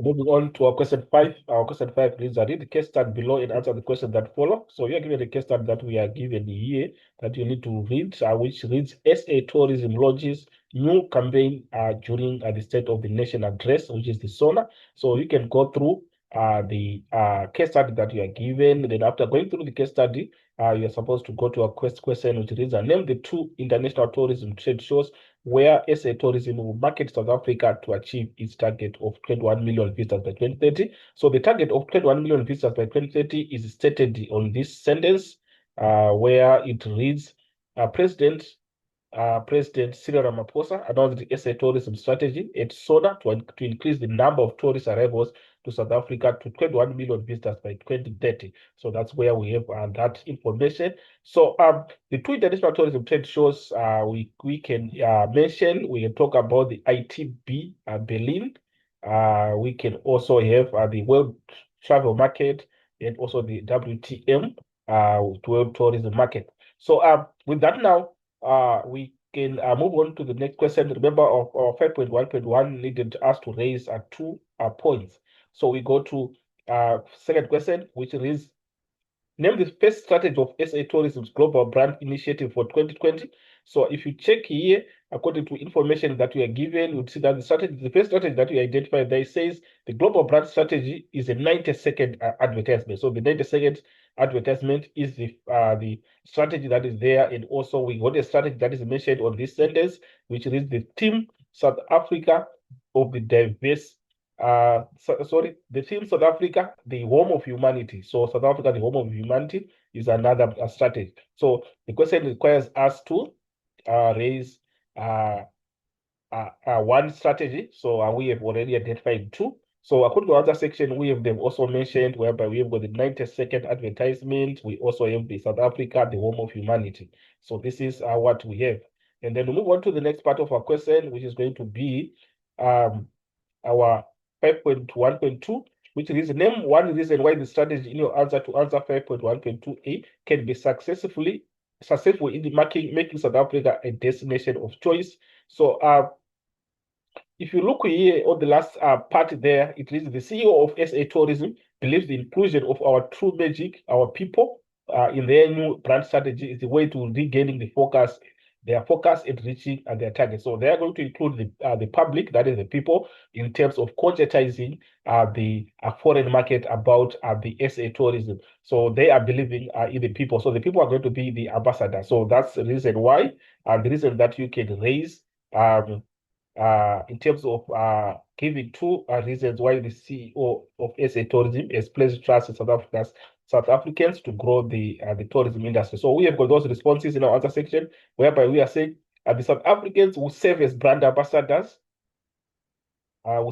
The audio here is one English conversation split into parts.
Moving on to our question 5. Our question 5 reads, read the case study below and answer the question that follow. So you are given the case study that we are given here that you need to read, which reads, SA Tourism launches new campaign during the State of the Nation address, which is the SONA. So you can go through the case study that you are given. Then after going through the case study, you are supposed to go to a question which reads, name the 2 international tourism trade shows where SA Tourism will market South Africa to achieve its target of 21 million visitors by 2030. So the target of 21 million visitors by 2030 is stated on this sentence, where it reads, President Cyril Ramaphosa announced the SA tourism strategy at SONA to increase the number of tourist arrivals to South Africa to 21 million visitors by 2030. So that's where we have that information. So the 2 international tourism trade shows we can mention, we can talk about the ITB Berlin. We can also have the World Travel Market and also the WTM, World Tourism Market. So with that now, we can move on to the next question. Remember, our 5.1.1 needed us to raise 2 points. So we go to second question, which is, name the first strategy of SA Tourism's Global Brand Initiative for 2020. So if you check here, according to information that we are given, you'd see that the first strategy that we identified there says the global brand strategy is a 90-second advertisement. So the 90-second advertisement is the strategy that is there. And also we got a strategy that is mentioned on this sentence, which is the theme South Africa of the diverse the theme South Africa, the home of humanity. So South Africa, the home of humanity, is another strategy. So the question requires us to raise one strategy. So we have already identified 2. So according to other section, we have them also mentioned, whereby we have got the 90-second advertisement. We also have the South Africa, the home of humanity. So this is what we have. And then we move on to the next part of our question, which is going to be our 5.1.2, which is name one reason why the strategy in your answer to answer 5.1.2a can be successful in the making South Africa a destination of choice. So if you look here on the last part there, it is the CEO of SA Tourism believes the inclusion of our true magic, our people, in their new brand strategy is the way to regaining their focus and reaching their target. So they are going to include the public, that is the people, in terms of conscientizing the foreign market about the SA tourism. So they are believing in the people. So the people are going to be the ambassadors. So that's the reason why, the reason that you can raise in terms of giving 2 reasons why the CEO of SA Tourism has placed trust in South Africans to grow the tourism industry. So we have got those responses in our answer section, whereby we are saying the South Africans will serve as brand ambassadors, to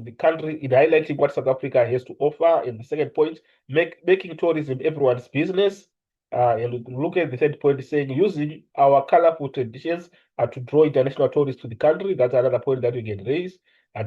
the country in highlighting what South Africa has to offer. In the second point, making tourism everyone's business. And look at the third point, saying using our colorful traditions to draw international tourists to the country. That's another point that we can raise.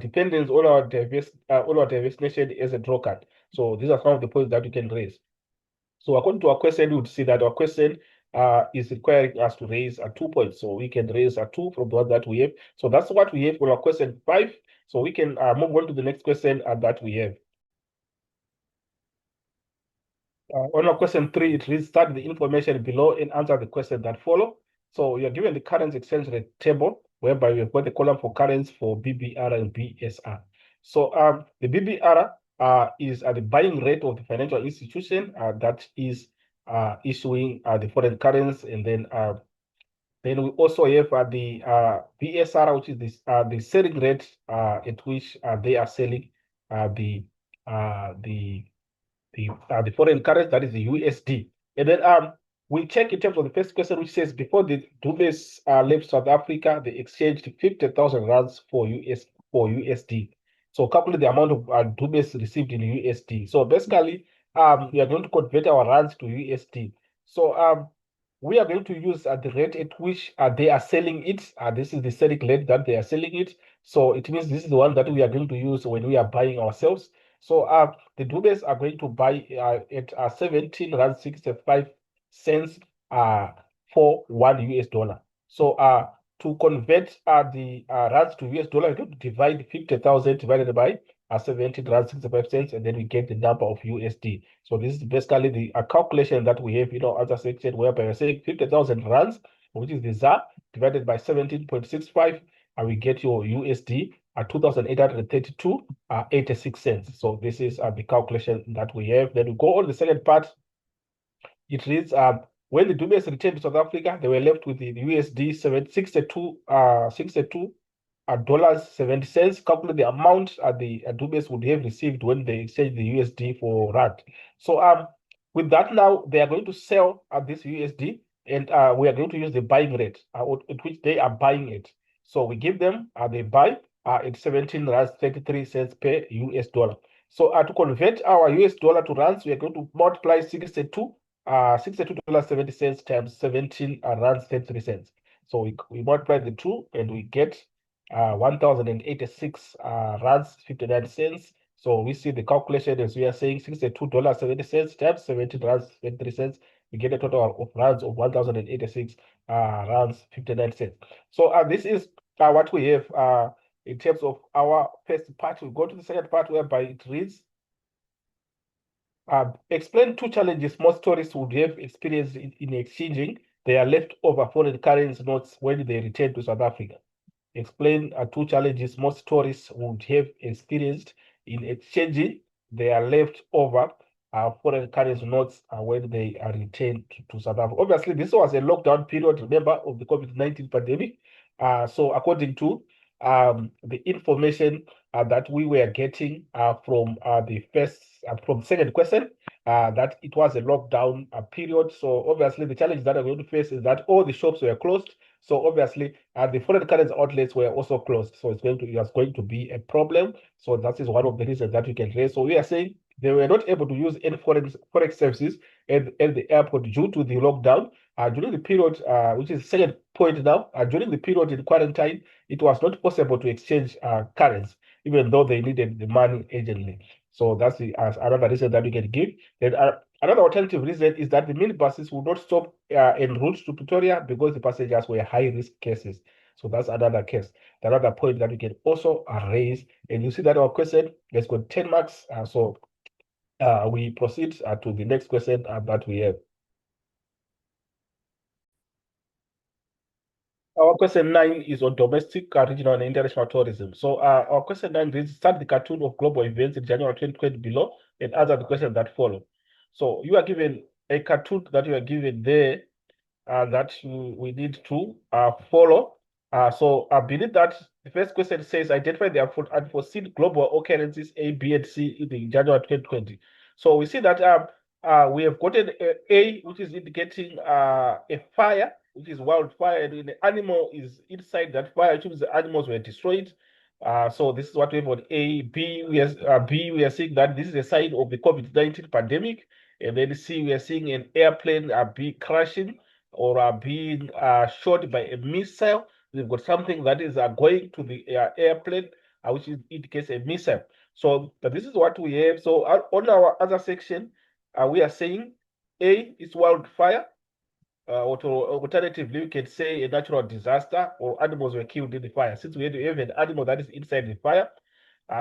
Dependence on our diverse nation as a draw card. So these are some of the points that we can raise. So according to our question, you would see that our question is requiring us to raise 2 points. So we can raise 2 from the one that we have. So that's what we have for our question 5. So we can move on to the next question that we have. On our question 3, it reads, start the information below and answer the question that follow. So you're given the current exchange rate table, whereby we've got the column for currency for BBR and BSR. So the BBR is the buying rate of the financial institution that is issuing the foreign currency, and then we also have the BSR, which is the selling rate at which they are selling the foreign currency, that is the USD. And then we check in terms of the first question, which says before the Dubes left South Africa, they exchanged 50,000 rands for USD. So calculate the amount of Dubes received in USD. So basically, we are going to convert our rands to USD. So we are going to use the rate at which they are selling it. This is the selling rate that they are selling it. So it means this is the one that we are going to use when we are buying ourselves. So the Dubes are going to buy at 17 rand 65 cents for $1. So to convert the rands to US dollar, we're going to divide 50,000 divided by 17 rand 65 cents, and then we get the number of USD. So this is basically the calculation that we have, as I said, whereby we're saying 50,000 rands, which is the ZAR, divided by 17.65, and we get your USD at 2,832 86 cents. So this is the calculation that we have. Then we go on the second part. It reads, when the Dumes returned to South Africa, they were left with the USD 62 dollars 70 cents. Calculate the amount the Dumes would have received when they exchanged the USD for rand. So with that now, they are going to sell this USD, and we are going to use the buying rate at which they are buying it. So we give them they buy at 17 rand 33 cents per US dollar. So to convert our US dollar to rands, we are going to multiply 62 $62.70 times 17 rands 33 cents. So we multiply the two and we get 1,086 rands 59 cents. So we see the calculation as we are saying $62.70 times 17 rands 23 cents. We get a total of rands of 1,086 rands 59 cents. So this is what we have in terms of our first part. We go to the second part whereby it reads, explain two challenges most tourists would have experienced in exchanging their leftover foreign currency notes when they return to South Africa. Explain two challenges most tourists would have experienced in exchanging their leftover foreign currency notes when they are returned to South Africa. Obviously, this was a lockdown period, remember, of the COVID-19 pandemic. So according to the information that we were getting from from second question, that it was a lockdown period. So obviously the challenge that we're going to face is that all the shops were closed. So obviously the foreign currency outlets were also closed. So it's going to be a problem. So that is one of the reasons that we can raise. So we are saying they were not able to use any forex services at the airport due to the lockdown. During the period, which is the second point now, during the period in quarantine, it was not possible to exchange currency, even though they needed the money urgently. So that's another reason that we can give. Then another alternative reason is that the minibuses will not stop en route to Pretoria because the passengers were high-risk cases. So that's another case. Another point that we can also raise. And you see that our question has got 10 marks. So we proceed to the next question that we have. Our question 9 is on domestic, regional, and international tourism. So our question 9 reads, start the cartoon of global events in January 2020 below and answer the questions that follow. So you are given a cartoon that you are given there that we need to follow. So I believe that the first question says, identify the unforeseen global occurrences A, B, and C in the January 2020. So we see that we have gotten A, which is indicating a fire, which is wildfire, and the animal is inside that fire, which means the animals were destroyed. So this is what we have on A. B, we are seeing that this is a sign of the COVID-19 pandemic. And then C, we are seeing an airplane be crashing or being shot by a missile. We've got something that is going to the airplane, which indicates a missile. So this is what we have. So on our other section, we are saying A is wildfire. Alternatively, we can say a natural disaster or animals were killed in the fire. Since we have an animal that is inside the fire,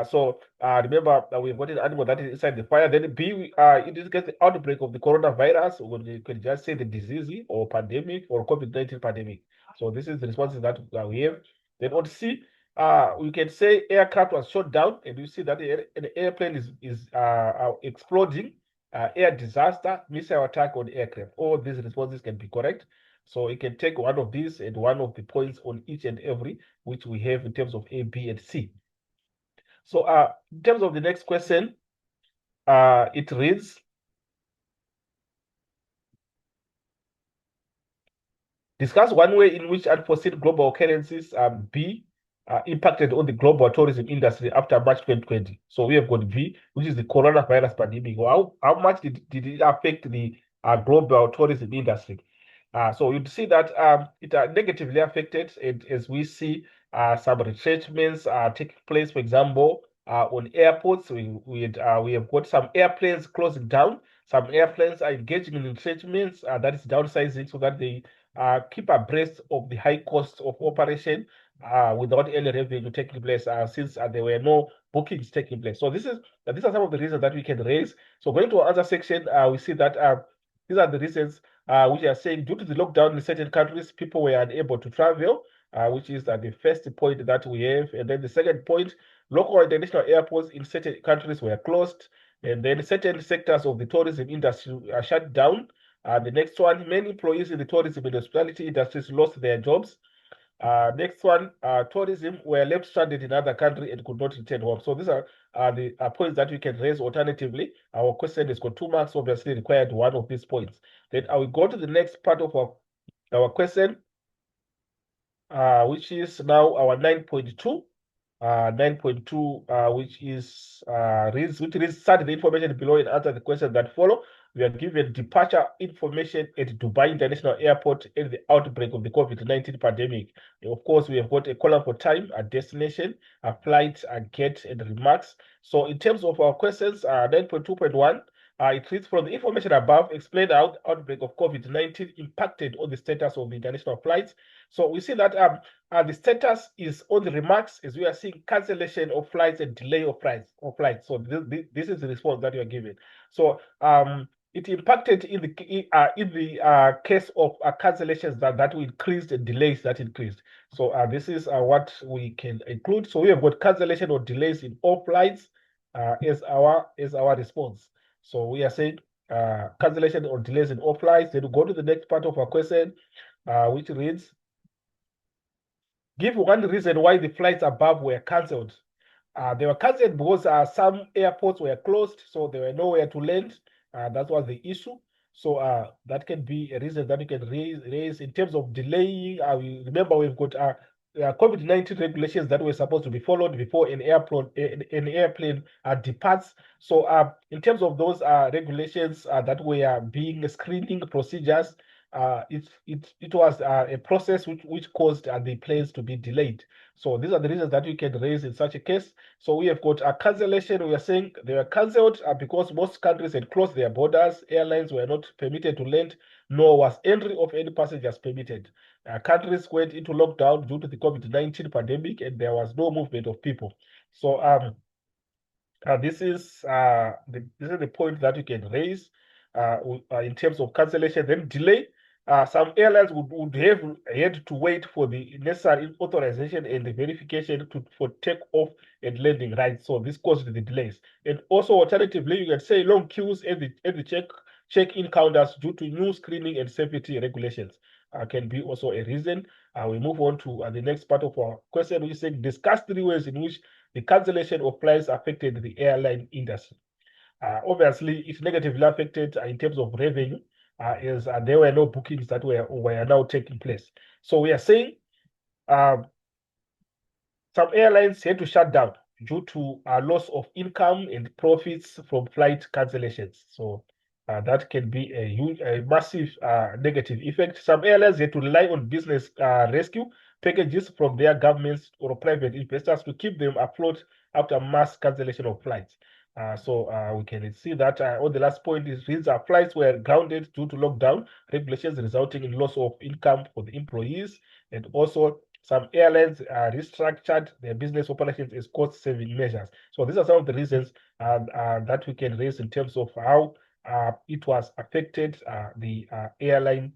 so remember that we've got an animal that is inside the fire. Then B, it indicates the outbreak of the coronavirus, or you can just say the disease or pandemic or COVID-19 pandemic. So this is the responses that we have. Then on C, we can say aircraft was shot down, and you see that an airplane is exploding. Air disaster, missile attack on aircraft. All these responses can be correct. So you can take one of these and one of the points on each and every, which we have in terms of A, B, and C. So in terms of the next question, it reads, discuss one way in which unforeseen global occurrences B impacted on the global tourism industry after March 2020. So we have got B, which is the coronavirus pandemic. How much did it affect the global tourism industry? So you'd see that it negatively affected it, as we see some retrenchments taking place. For example, on airports, we have got some airplanes closing down. Some airplanes are engaging in retrenchments, that is downsizing, so that they keep abreast of the high costs of operation without any revenue taking place, since there were no bookings taking place. So these are some of the reasons that we can raise. So going to another section, we see that these are the reasons which are saying due to the lockdown in certain countries, people were unable to travel, which is the first point that we have. And then the second point, local international airports in certain countries were closed. And then certain sectors of the tourism industry are shut down. The next one, many employees in the tourism and hospitality industries lost their jobs. Next one, tourism were left stranded in another country and could not return home. So these are the points that we can raise alternatively. Our question has got 2 marks, obviously required one of these points. Then I will go to the next part of our question, which is now our 9.2. 9.2, which reads start the information below and answer the questions that follow. We are given departure information at Dubai International Airport at the outbreak of the COVID-19 pandemic. Of course, we have got a column for time, a destination, a flight, a gate, and remarks. So in terms of our questions, 9.2.1, it reads from the information above, explain how the outbreak of COVID-19 impacted on the status of the international flights. So we see that the status is on the remarks as we are seeing cancellation of flights and delay of flights. So this is the response that you are given. So it impacted in the case of cancellations that increased and delays that increased. So this is what we can include. So we have got cancellation or delays in all flights as our response. So we are saying cancellation or delays in all flights. Then we go to the next part of our question, which reads, give one reason why the flights above were cancelled. They were cancelled because some airports were closed, so there were nowhere to land. That was the issue. So that can be a reason that you can raise in terms of delaying. Remember, we've got COVID-19 regulations that were supposed to be followed before an airplane departs. So in terms of those regulations that were being screening procedures, it was a process which caused the planes to be delayed. So these are the reasons that you can raise in such a case. So we have got a cancellation. We are saying they were cancelled because most countries had closed their borders. Airlines were not permitted to land, nor was entry of any passengers permitted. Countries went into lockdown due to the COVID-19 pandemic, and there was no movement of people. So this is the point that you can raise in terms of cancellation. Then delay. Some airlines would have had to wait for the necessary authorization and the verification for takeoff and landing rights. So this caused the delays. And also, alternatively, you can say long queues at the check-in counters due to new screening and safety regulations can be also a reason. We move on to the next part of our question, which is saying discuss 3 ways in which the cancellation of flights affected the airline industry. Obviously, it negatively affected in terms of revenue, as there were no bookings that were now taking place. So we are saying some airlines had to shut down due to loss of income and profits from flight cancellations. So that can be a massive negative effect. Some airlines had to rely on business rescue packages from their governments or private investors to keep them afloat after mass cancellation of flights. So we can see that on the last point is flights were grounded due to lockdown regulations, resulting in loss of income for the employees, and also some airlines restructured their business operations as cost-saving measures. So these are some of the reasons that we can raise in terms of how it was affected the airline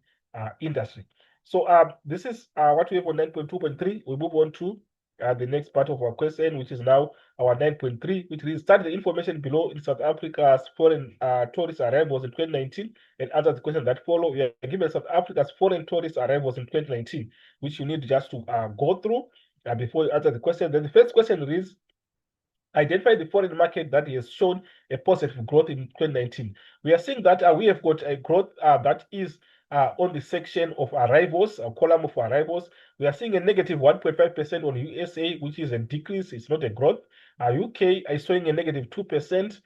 industry. So this is what we have on 9.2.3. We move on to the next part of our question, which is now our 9.3, which is start the information below in South Africa's foreign tourist arrivals in 2019 and answer the questions that follow. We are given South Africa's foreign tourist arrivals in 2019, which you need just to go through before you answer the question. Then the first question reads, identify the foreign market that has shown a positive growth in 2019. We are seeing that we have got a growth that is on the section of arrivals, a column of arrivals. We are seeing a negative 1.5% on USA, which is a decrease. It's not a growth. UK is showing a negative 2%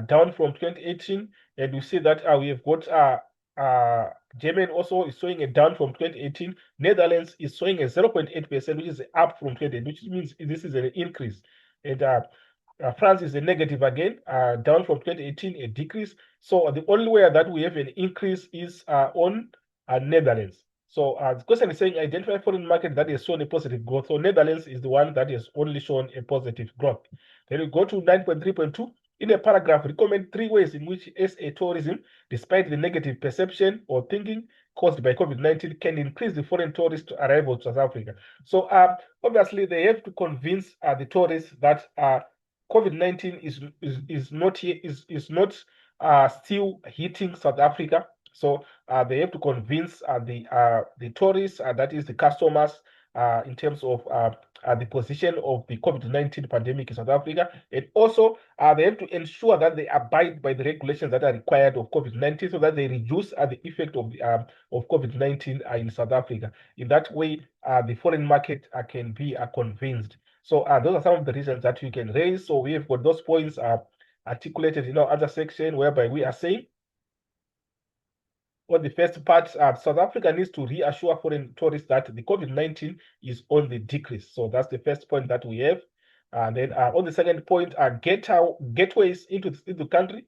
down from 2018. And we see that we have got Germany also is showing a down from 2018. Netherlands is showing a 0.8%, which is up from 2018, which means this is an increase. And France is a negative again, down from 2018, a decrease. So the only way that we have an increase is on Netherlands. So the question is saying identify foreign market that has shown a positive growth. So Netherlands is the one that has only shown a positive growth. Then we go to 9.3.2. In a paragraph, recommend 3 ways in which SA tourism, despite the negative perception or thinking caused by COVID-19, can increase the foreign tourist arrival to South Africa. So obviously they have to convince the tourists that COVID-19 is not still hitting South Africa. So they have to convince the tourists, that is the customers, in terms of the position of the COVID-19 pandemic in South Africa, and also they have to ensure that they abide by the regulations that are required of COVID-19, so that they reduce the effect of COVID-19 in South Africa. In that way, the foreign market can be convinced. So those are some of the reasons that you can raise. So we have got those points articulated in our other section, whereby we are saying, on the first part, South Africa needs to reassure foreign tourists that the COVID-19 is on the decrease. So that's the first point that we have. And then on the second point, gateways into the country,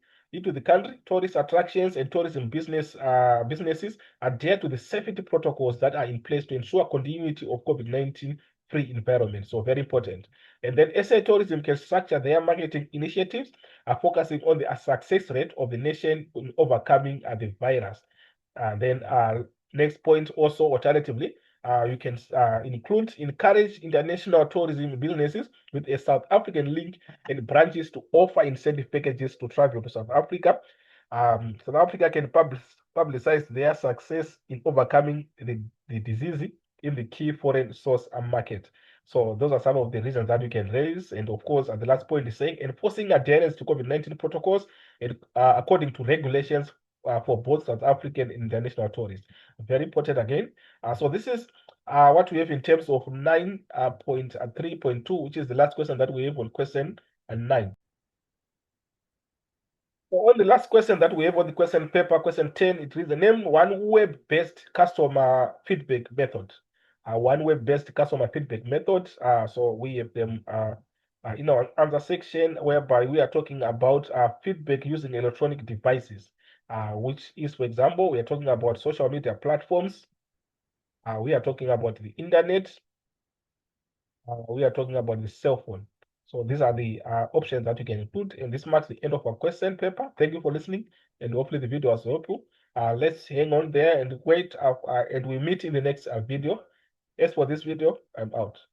tourist attractions and tourism businesses adhere to the safety protocols that are in place to ensure continuity of COVID-19 free environment. So very important. And then SA tourism can structure their marketing initiatives, focusing on the success rate of the nation in overcoming the virus. And then next point also, alternatively, you can encourage international tourism businesses with a South African link and branches to offer incentive packages to travel to South Africa. South Africa can publicize their success in overcoming the disease in the key foreign source market. So those are some of the reasons that you can raise. And of course, the last point is saying enforcing adherence to COVID-19 protocols and according to regulations for both South African and international tourists. Very important again. So this is what we have in terms of 9.3.2, which is the last question that we have on question 9. So on the last question that we have on the question paper, question 10, it reads the name one web-based customer feedback method. One web-based customer feedback method. So we have them in our answer section, whereby we are talking about feedback using electronic devices, which is, for example, we are talking about social media platforms. We are talking about the internet. We are talking about the cell phone. So these are the options that you can put, and this marks the end of our question paper. Thank you for listening, and hopefully the video was helpful. Let's hang on there and wait, and we meet in the next video. As for this video, I'm out.